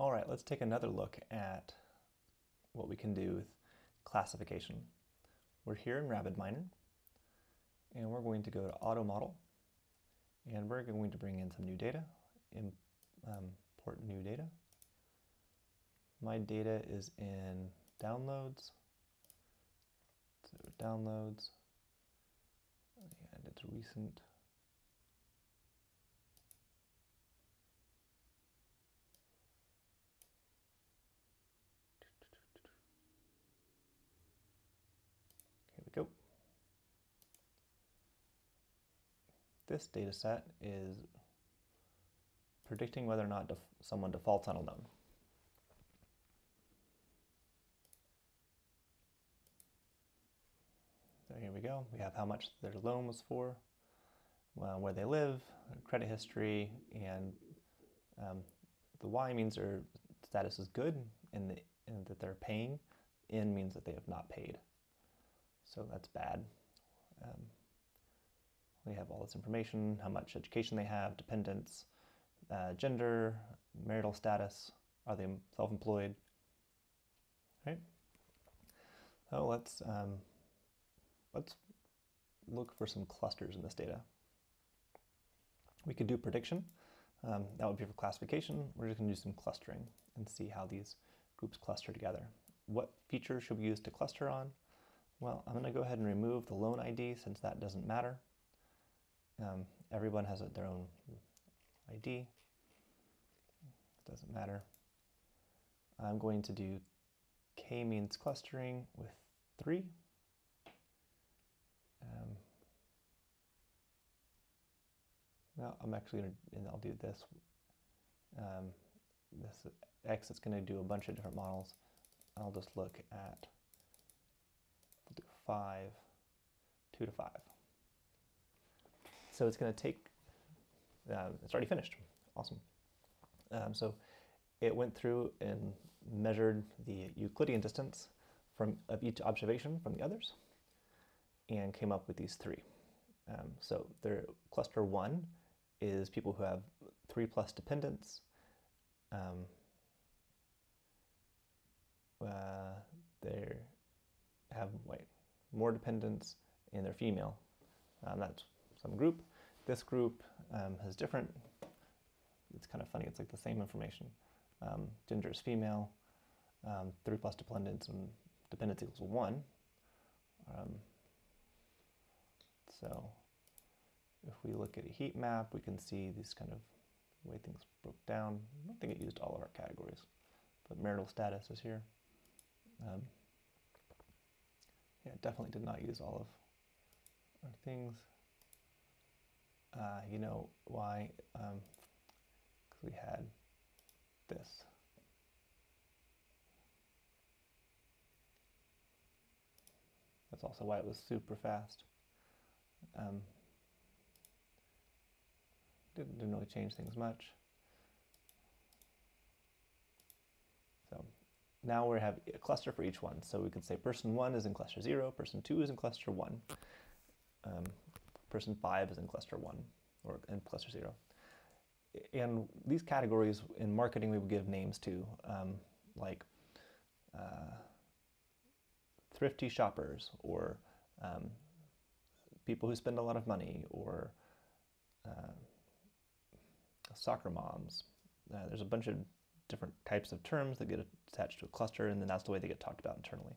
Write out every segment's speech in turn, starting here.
All right, let's take another look at what we can do with classification. We're here in RapidMiner, and we're going to go to Auto Model, and we're going to bring in some new data, import new data. My data is in downloads, so downloads, and it's recent. Here we go. This data set is predicting whether or not someone defaults on a loan. So here we go. We have how much their loan was for, where they live, credit history, and the Y means their status is good and that they're paying. N means that they have not paid. So that's bad. We have all this information, how much education they have, dependents, gender, marital status, are they self-employed, right? So let's look for some clusters in this data. We could do prediction. That would be for classification. We're just going to do some clustering and see how these groups cluster together. What features should we use to cluster on? Well, I'm going to go ahead and remove the loan ID since that doesn't matter. Everyone has their own ID. It doesn't matter. I'm going to do k-means clustering with 3. Well, I'm actually going to, and I'll do this. This X is going to do a bunch of different models. I'll just look at, we'll do 5, 2 to 5. So it's going to take, it's already finished. Awesome. So it went through and measured the Euclidean distance of each observation from the others and came up with these 3. So their cluster 1 is people who have 3+ dependents. They have more dependents and they're female. That's some group. This group has different, it's kind of funny, it's like the same information. Gender is female, 3+ dependents, and dependents equals 1. So if we look at a heat map, we can see these kind of way things broke down. I don't think it used all of our categories, but marital status is here. Yeah, it definitely did not use all of our things. You know why? Because we had this. That's also why it was super fast. Didn't really change things much. So now we have a cluster for each one. So we could say person 1 is in cluster 0, person 2 is in cluster 1, person 5 is in cluster 1 or in cluster 0. And these categories in marketing we would give names to, like thrifty shoppers, or people who spend a lot of money, or soccer moms. There's a bunch of different types of terms that get attached to a cluster, and then that's the way they get talked about internally.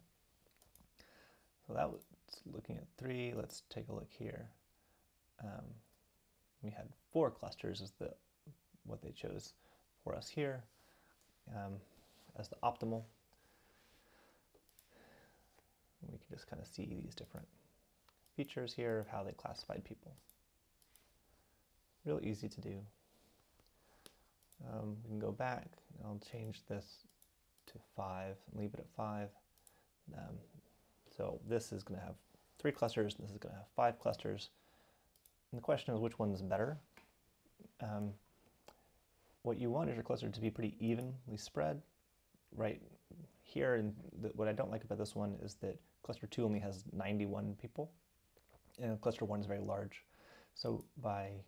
So that was looking at 3. Let's take a look here. We had 4 clusters as what they chose for us here as the optimal. And we can just kind of see these different features here of how they classified people. Real easy to do. We can go back. I'll change this to 5 and leave it at 5. So this is going to have 3 clusters. This is going to have 5 clusters. And the question is, which one's better? What you want is your cluster to be pretty evenly spread. Right here, and what I don't like about this one is that cluster 2 only has 91 people, and cluster 1 is very large. So by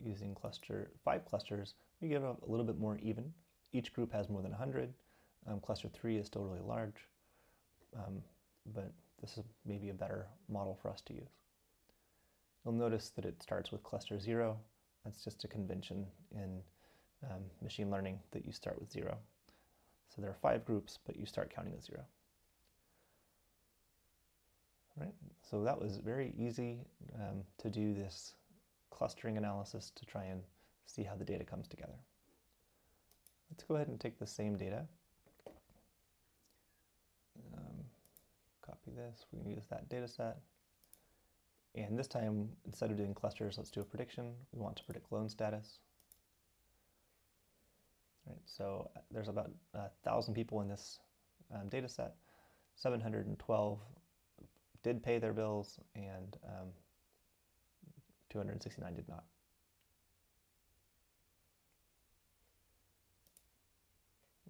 using 5 clusters, we get a little bit more even, each group has more than 100. Cluster 3 is still really large, but this is maybe a better model for us to use. You'll notice that it starts with cluster 0. That's just a convention in machine learning that you start with 0. So there are 5 groups, but you start counting at 0. Right? So that was very easy to do this clustering analysis to try and see how the data comes together. Let's go ahead and take the same data. Copy this. We can use that data set. And this time, instead of doing clusters, let's do a prediction. We want to predict loan status. Right, so there's about 1,000 people in this data set. 712 did pay their bills, and 269 did not.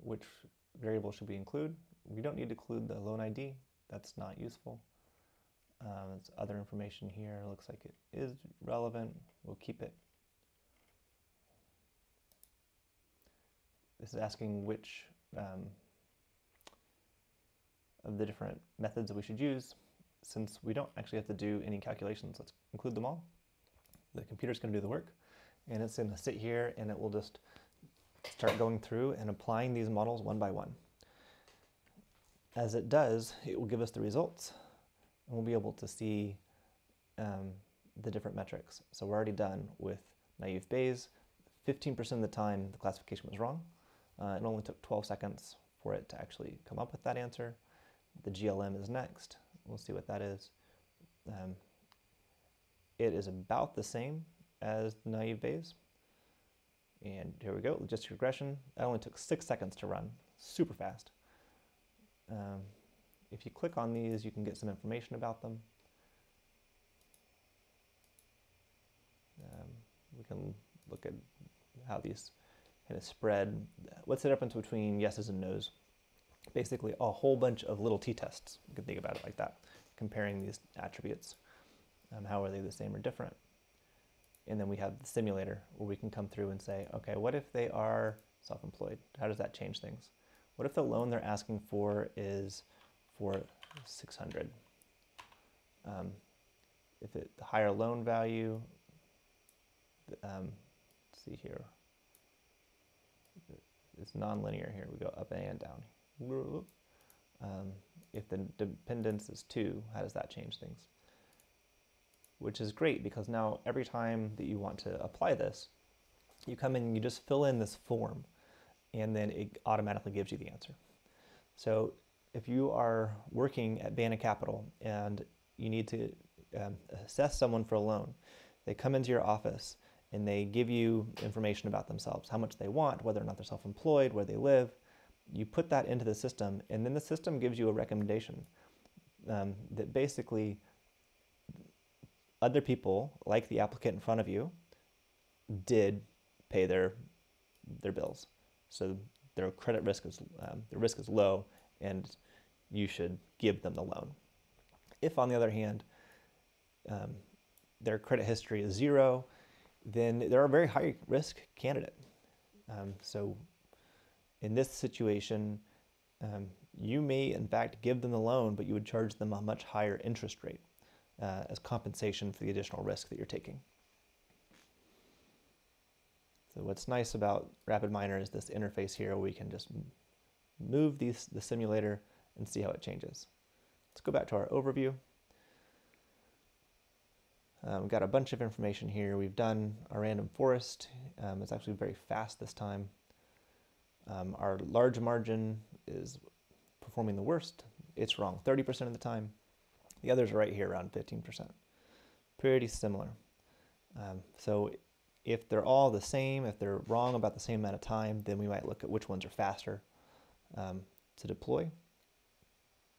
Which variable should we include? We don't need to include the loan ID. That's not useful. It's other information here. Looks like it is relevant. We'll keep it. This is asking which of the different methods that we should use. Since we don't actually have to do any calculations, let's include them all. The computer's going to do the work, and it's going to sit here, and it will just start going through and applying these models one by one. As it does, it will give us the results, and we'll be able to see the different metrics. So we're already done with naive Bayes. 15% of the time, the classification was wrong. It only took 12 seconds for it to actually come up with that answer. The GLM is next. We'll see what that is. It is about the same as the naive Bayes. And here we go, logistic regression. That only took 6 seconds to run, super fast. If you click on these, you can get some information about them. We can look at how these kind of spread. What's the difference between yeses and nos? Basically, a whole bunch of little t-tests. You can think about it like that, comparing these attributes. How are they the same or different? And then we have the simulator where we can come through and say, okay, what if they are self-employed? How does that change things? What if the loan they're asking for is for 600? If the higher loan value, let's see here, it's nonlinear here. We go up and down. If the dependence is 2, how does that change things? Which is great, because now every time that you want to apply this, you come in and you just fill in this form, and then it automatically gives you the answer. So if you are working at Banner Capital and you need to assess someone for a loan, they come into your office and they give you information about themselves, how much they want, whether or not they're self-employed, where they live. You put that into the system, and then the system gives you a recommendation that basically other people, like the applicant in front of you, did pay their bills. So their credit risk is, the risk is low, and you should give them the loan. If, on the other hand, their credit history is 0, then they're a very high risk candidate. So in this situation, you may in fact give them the loan, but you would charge them a much higher interest rate as compensation for the additional risk that you're taking. So what's nice about RapidMiner is this interface here where we can just move the simulator and see how it changes. Let's go back to our overview. We've got a bunch of information here. We've done a random forest. It's actually very fast this time. Our large margin is performing the worst. It's wrong 30% of the time. The others are right here around 15%. Pretty similar. So if they're all the same, if they're wrong about the same amount of time, then we might look at which ones are faster to deploy,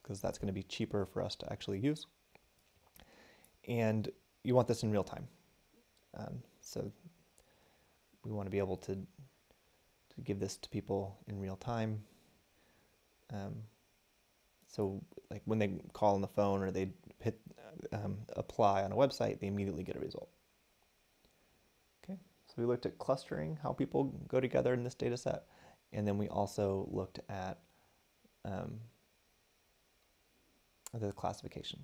because that's going to be cheaper for us to actually use. And you want this in real time. So we want to be able to give this to people in real time. So like when they call on the phone or they hit apply on a website, they immediately get a result. Okay, so we looked at clustering, how people go together in this data set, And then we also looked at the classification.